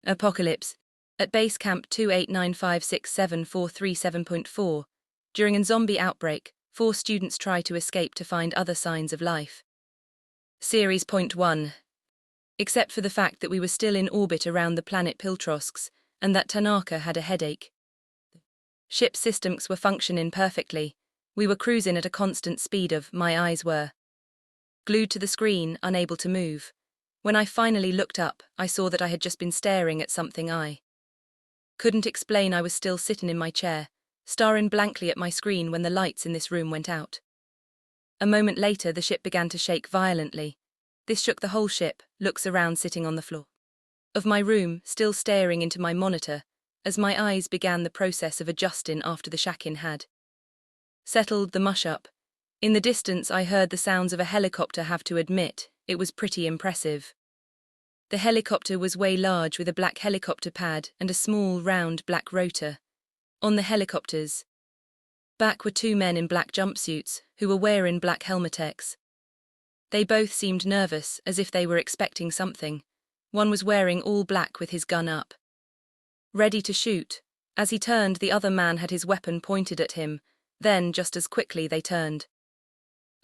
Apocalypse. At Base Camp 28956743.7.4, during a zombie outbreak, 4 students try to escape to find other signs of life. Series Point 1. Except for the fact that we were still in orbit around the planet Piltrosks, and that Tanaka had a headache. Ship systems were functioning perfectly. We were cruising at a constant speed my eyes were glued to the screen, unable to move. When I finally looked up, I saw that I had just been staring at something I couldn't explain. I was still sitting in my chair, staring blankly at my screen when the lights in this room went out. A moment later, the ship began to shake violently. This shook the whole ship. Looks around, sitting on the floor of my room, still staring into my monitor, as my eyes began the process of adjusting after the shaking had settled the mush up. In the distance, I heard the sounds of a helicopter. Have to admit, it was pretty impressive. The helicopter was way large, with a black helicopter pad and a small, round, black rotor. On the helicopter's back were 2 men in black jumpsuits, who were wearing black helmets. They both seemed nervous, as if they were expecting something. One was wearing all black with his gun up, ready to shoot. As he turned, the other man had his weapon pointed at him. Then, just as quickly, they turned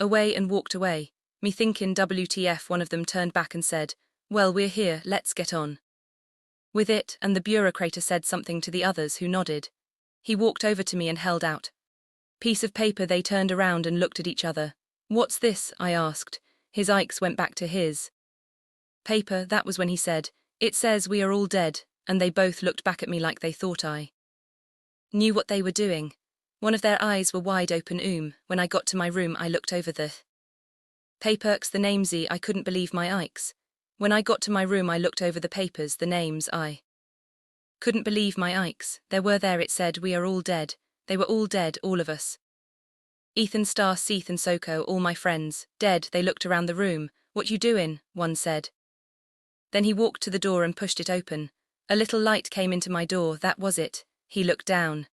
away and walked away. Me thinking, WTF, one of them turned back and said, "Well, we're here, let's get on with it," and the bureaucrat said something to the others, who nodded. He walked over to me and held out piece of paper. They turned around and looked at each other. "What's this?" I asked. His eyes went back to his paper. That was when he said, "It says we are all dead," and they both looked back at me like they thought I knew what they were doing. One of their eyes were wide open. When I got to my room, I looked over the papers, the names. I couldn't believe my eyes. When I got to my room, I looked over the papers, the names. I couldn't believe my eyes. There were there. It said, "We are all dead." They were all dead, all of us. Ethan, Star, Seath and Soko, all my friends, dead. They looked around the room. "What you doing?" one said. Then he walked to the door and pushed it open. A little light came into my door. That was it. He looked down.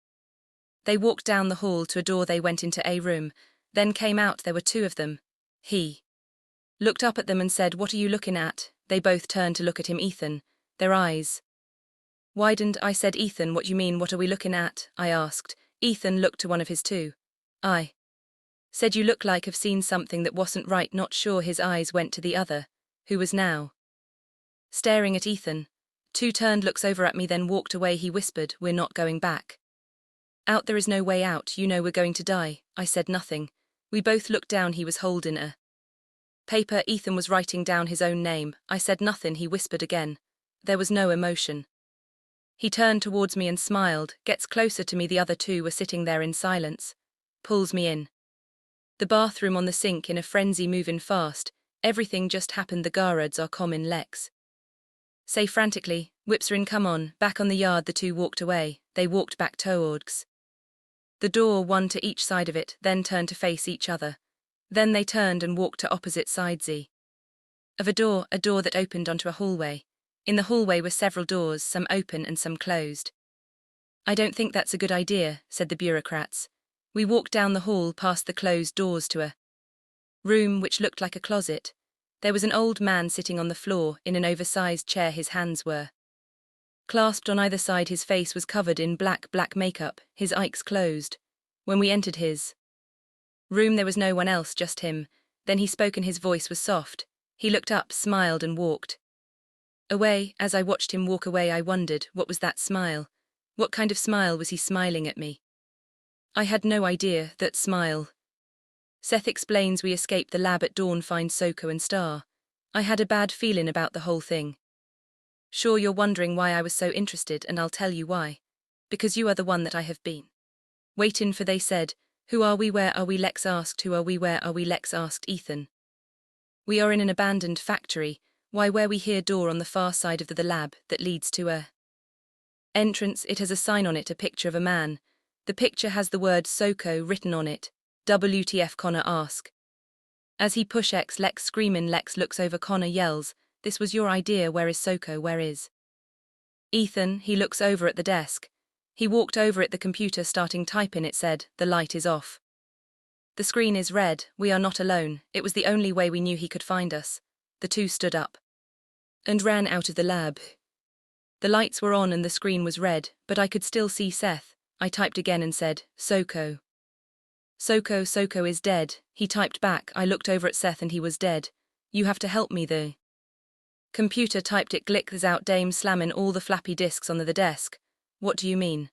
They walked down the hall to a door. They went into a room, then came out. There were 2 of them. He looked up at them and said, "What are you looking at?" They both turned to look at him. Ethan, their eyes widened. I said, "Ethan, what you mean, what are we looking at?" I asked. Ethan looked to one of his 2. I said, "You look like have seen something that wasn't right." Not sure. His eyes went to the other, who was now staring at Ethan. 2 turned, looks over at me, then walked away. He whispered, "We're not going back out. There is no way out. You know we're going to die." I said nothing. We both looked down. He was holding a paper. Ethan was writing down his own name. I said nothing. He whispered again. There was no emotion. He turned towards me and smiled, gets closer to me. The other 2 were sitting there in silence. Pulls me in the bathroom, on the sink, in a frenzy, moving fast. Everything just happened. The guards are common Lex say frantically, "Whips are in, come on." Back on the yard, the 2 walked away. They walked back towards the door, one to each side of it, then turned to face each other. Then they turned and walked to opposite sides of a door that opened onto a hallway. In the hallway were several doors, some open and some closed. "I don't think that's a good idea," said the bureaucrats. We walked down the hall past the closed doors to a room which looked like a closet. There was an old man sitting on the floor in an oversized chair. His hands were clasped on either side. His face was covered in black makeup, his eyes closed. When we entered his room, there was no one else, just him. Then he spoke and his voice was soft. He looked up, smiled and walked away. As I watched him walk away, I wondered, what was that smile? What kind of smile was he smiling at me? I had no idea. That smile. Seth explains, we escaped the lab at dawn, find Soko and Star. I had a bad feeling about the whole thing. Sure, you're wondering why I was so interested, and I'll tell you why. Because you are the one that I have been waiting for. They said, "Who are we? Where are we?" Lex asked. "Who are we? Where are we?" Lex asked Ethan. "We are in an abandoned factory." "Why, where?" "We hear door on the far side of the lab that leads to a entrance. It has a sign on it, a picture of a man. The picture has the word Soko written on it." WTF, Connor asked. As he push X, Lex screaming. Lex looks over. Connor yells, "This was your idea. Where is Soko? Where is Ethan?" He looks over at the desk. He walked over at the computer, starting typing. It said, "The light is off. The screen is red. We are not alone." It was the only way we knew he could find us. The 2 stood up and ran out of the lab. The lights were on and the screen was red, but I could still see Seth. I typed again and said, Soko. Soko is dead. He typed back. I looked over at Seth and he was dead. You have to help me the computer typed it glickers out dame slamming all the flappy disks on the desk. What do you mean?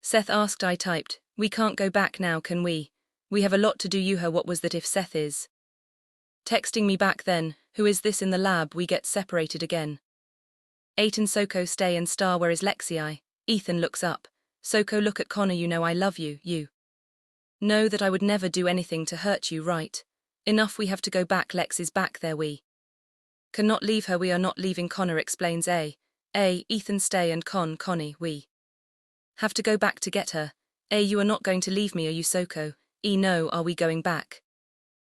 Seth asked. I typed, we can't go back now, can we? We have a lot to do. You what was that if Seth is texting me back then, who is this in the lab? We get separated again. 8 and Soko stay and star. Where is Lexi? Ethan looks up. Soko, look at Connor, you know I love you. You know that I would never do anything to hurt you, right? Enough, we have to go back. Lex is back there. We cannot leave her. We are not leaving. Connor explains. Ethan stay and Connie, we have to go back to get her. You are not going to leave me, are you, Soko? No, are we going back?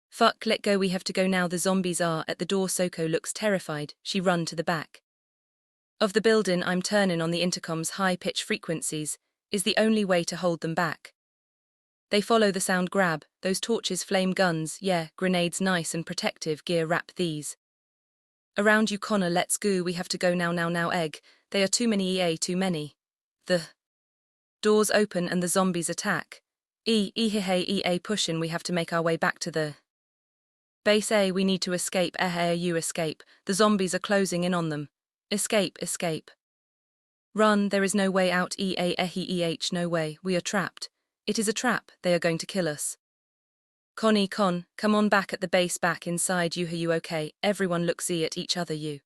Fuck, let go, we have to go now. The zombies are at the door. Soko looks terrified. She run to the back of the building. I'm turning on the intercom's high-pitch frequencies, is the only way to hold them back. They follow the sound. Grab those torches, flame guns, yeah, grenades, nice and protective gear, wrap these around you. Connor, let's go, we have to go now. Egg, they are too many. Too many. The doors open and the zombies attack. Ea pushing, we have to make our way back to the base. We need to escape. You escape, the zombies are closing in on them. Escape. Run, there is no way out. No way, we are trapped. It is a trap, they are going to kill us. Con, come on back at the base, back inside. You okay? Everyone looks at each other. You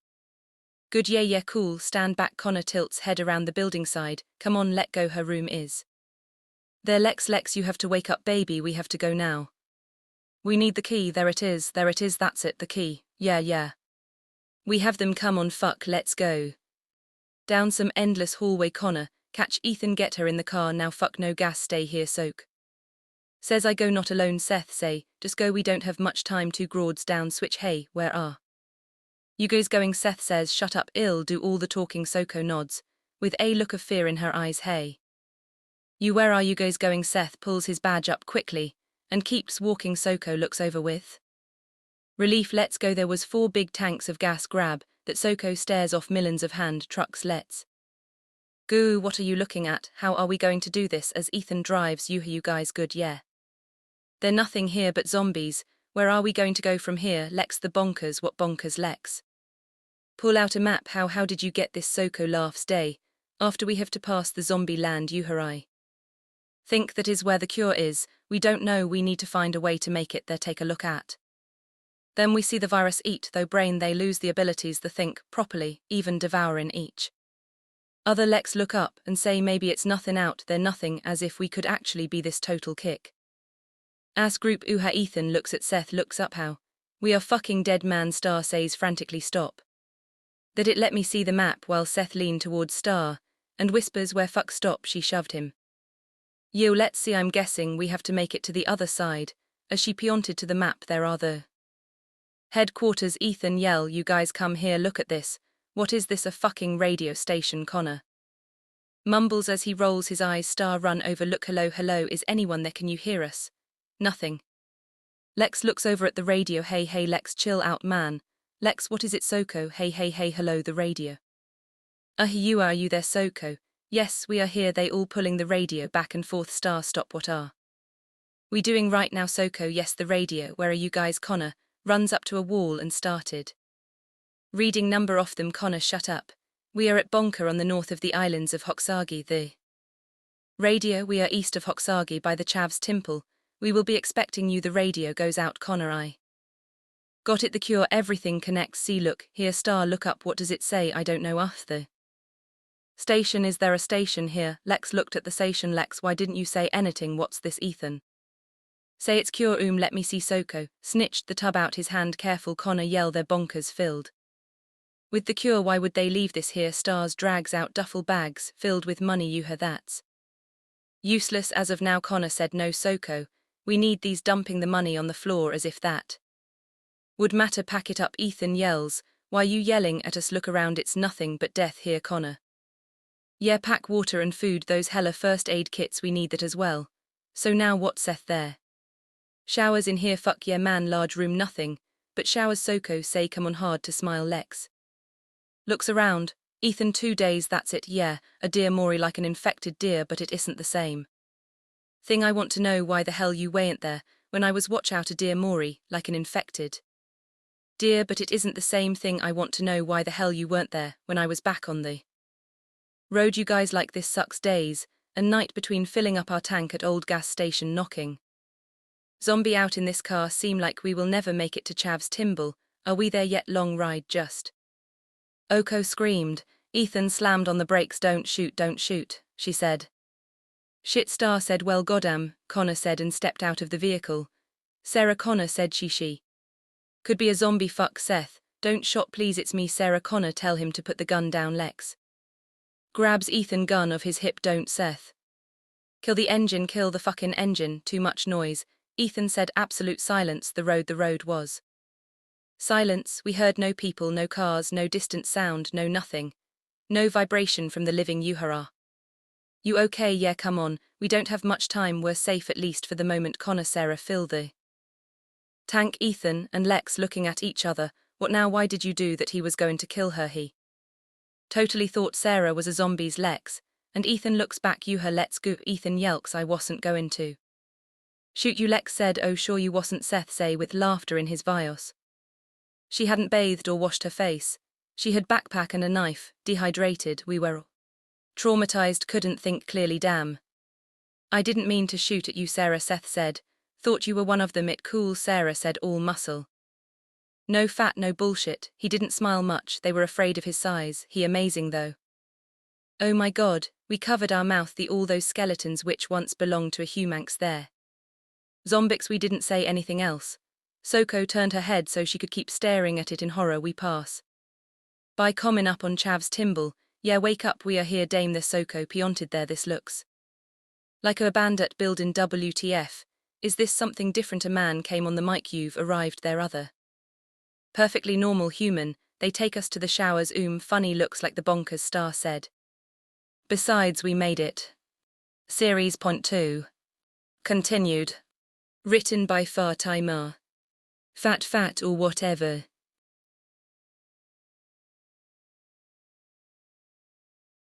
good? Yeah, cool, stand back. Connor tilts head around the building side. Come on, let go, her room is there. Lex, you have to wake up, baby, we have to go now. We need the key. There it is, that's it, the key. Yeah. We have them, come on, fuck, let's go. Down some endless hallway. Connor, catch Ethan, get her in the car now. Fuck no gas, stay here. Soak says I go not alone. Seth say, just go, we don't have much time. 2 Groards down switch. Hey, where are you guys going? Seth says, shut up, ill do all the talking. Soko nods, with a look of fear in her eyes. Hey, you, where are you guys going? Seth pulls his badge up quickly and keeps walking. Soko looks over with relief. Let's go. There was 4 big tanks of gas. Grab that. Soko stares off millions of hand trucks. Let's go. What are you looking at? How are we going to do this? As Ethan drives. You guys good? Yeah. They're nothing here but zombies. Where are we going to go from here? Lex, the bonkers. What bonkers? Lex pull out a map. How did you get this? Soko laughs. Day after we have to pass the zombie land. I think that is where the cure is. We don't know, we need to find a way to make it there. Take a look at them. We see the virus eat though brain. They lose the abilities to think properly, even devouring each other. Lex look up and say, maybe it's nothing out there. Nothing, as if we could actually be this total kick ass group. Ethan looks at Seth, looks up. How? We are fucking dead, man. Star says frantically, stop that, it let me see the map, while Seth leaned towards Star and whispers, where fuck? Stop, she shoved him. Yo, let's see, I'm guessing we have to make it to the other side. As she pointed to the map, there are the headquarters. Ethan yell, you guys come here, look at this. What is this, a fucking radio station? Connor mumbles as he rolls his eyes. Star, run over, look. Hello, is anyone there? Can you hear us? Nothing. Lex looks over at the radio. Hey, Lex, chill out, man. Lex, what is it? Soko, hey, hello, the radio. Are you there? Soko, yes, we are here. They all pulling the radio back and forth. Star, stop, what are we doing right now? Soko, yes, the radio. Where are you guys? Connor runs up to a wall and started reading number off them. Connor, shut up. We are at Bonker on the north of the islands of Hoksagi. The radio, we are east of Hoksagi by the Chavs Temple. We will be expecting you. The radio goes out. Connor, I got it, the cure, everything connects. See, look here. Star, look up, what does it say? I don't know. The station, is there a station here? Lex looked at the station. Lex, why didn't you say anything? What's this? Ethan say it's cure. Let me see. Soko snitched the tub out his hand. Careful. Connor yell, they're bonkers filled with the cure. Why would they leave this here? Stars drags out duffel bags filled with money. You hear that's useless as of now. Connor said, no, Soko, we need these. Dumping the money on the floor as if that would matter. Pack it up. Ethan yells, why you yelling at us? Look around, it's nothing but death here. Connor, yeah, pack water and food, those hella first aid kits, we need that as well. So now what? Seth, there showers in here? Fuck yeah, man, large room, nothing but showers. Soko say, come on, hard to smile. Lex looks around. Ethan 2 days, that's it, yeah, a deer Maury like an infected deer, but it isn't the same. Thing I want to know why the hell you weren't there, when I was watch out a deer Maury, like an infected deer, but it isn't the same thing. I want to know why the hell you weren't there, when I was back on the road. You guys like this sucks days and night between filling up our tank at old gas station knocking zombie out in this car. Seem like we will never make it to Chavs Timble. Are we there yet? Long ride just. Oko screamed. Ethan slammed on the brakes. Don't shoot, she said. Shit, Star said. Well goddamn, Connor said and stepped out of the vehicle. Sarah Connor said she. Could be a zombie. Fuck Seth, don't shot please, it's me Sarah Connor. Tell him to put the gun down. Lex grabs Ethan gun off his hip. Don't Seth. Kill the engine, kill the fucking engine, too much noise. Ethan said. Absolute silence. The road was silence. We heard no people, no cars, no distant sound, no nothing. No vibration from the living Uhura. You okay? Yeah, come on, we don't have much time. We're safe at least for the moment. Connor, Sarah, fill the tank. Ethan and Lex looking at each other. What now? Why did you do that? He was going to kill her. He totally thought Sarah was a zombie's. Lex and Ethan looks back. You her, let's go. Ethan yelks. I wasn't going to shoot you. Lex said. Oh sure you wasn't. Seth say with laughter in his vios. She hadn't bathed or washed her face. She had backpack and a knife, dehydrated. We were traumatized, couldn't think clearly. Damn. I didn't mean to shoot at you, Sarah. Seth said. Thought you were one of them. It cool, Sarah said, all muscle. No fat, no bullshit. He didn't smile much. They were afraid of his size. He amazing though. Oh my god, we covered our mouth. All those skeletons which once belonged to a humanx there. Zombix. We didn't say anything else. Soko turned her head so she could keep staring at it in horror. We pass by common up on Chavs Timble. Yeah, wake up, we are here. Dame the Soko pionted there. This looks like a bandit building. WTF, is this something different? A man came on the mic. You've arrived there. Other perfectly normal human. They take us to the showers. Funny, looks like the bonkers, Star said. Besides, we made it. Series Point 2 continued. Written by Fatima Fat or whatever.